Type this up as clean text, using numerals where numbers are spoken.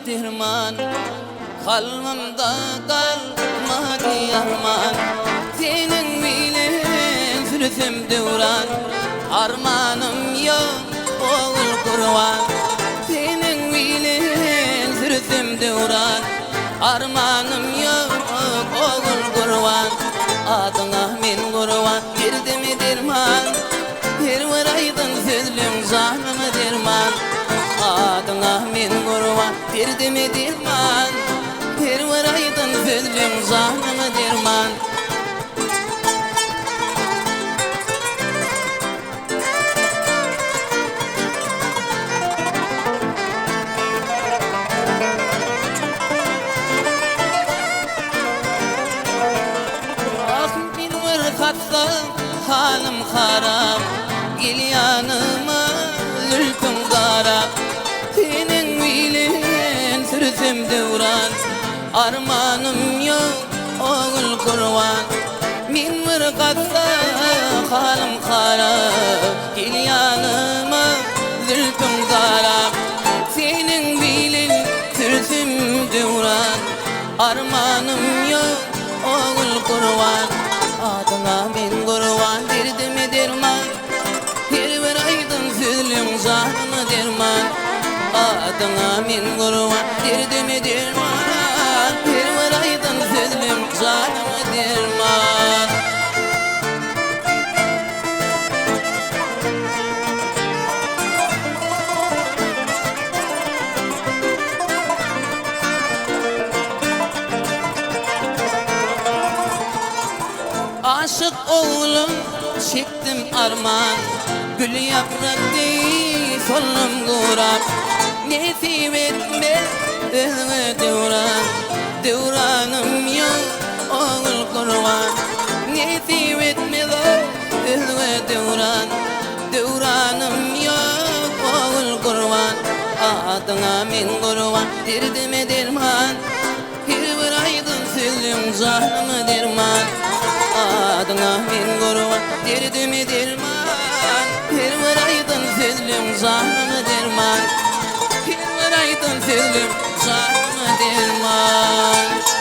derman, kalbimde kalmadı arman. Senin bilen sürsem devran, armanım yok oğul kurban. Senin bilen sürsem devran, armanım yok oğul kurban. Adına men kurban, verdimi derman, her varaydın sözlüm canımı derman. Adına men kurban, verdimi derman, her varaydın sözlüm canımı derman. Katsam halim harap, gel yanıma zülfün garap. Senin bilen sürsem devran, armanım yok oğul kurban. Min bir katsam halim harap, gel yanıma zülfün garap. Senin bilen sürsem devran, armanım yok oğul kurban. Adına men kurban, derdime derman, her bir aydın sözlüm canımı derman. Adına men kurban, derdime derman, her bir aydın sözlüm canımı derman. Aşık oğlum çektim arman, gül yaprak değil solum kurap. Nesip etme özüme devran, devranım yok oğul kurban. Nesip etme özüme devran, devranım yok oğul kurban. Adına men kurban, derdime derman, her bir aydın sözlüm canımı derman. Adına men kurban, derdime derman, her bir aydın sözlüm canımı derman. Her bir aydın sözlüm canımı derman.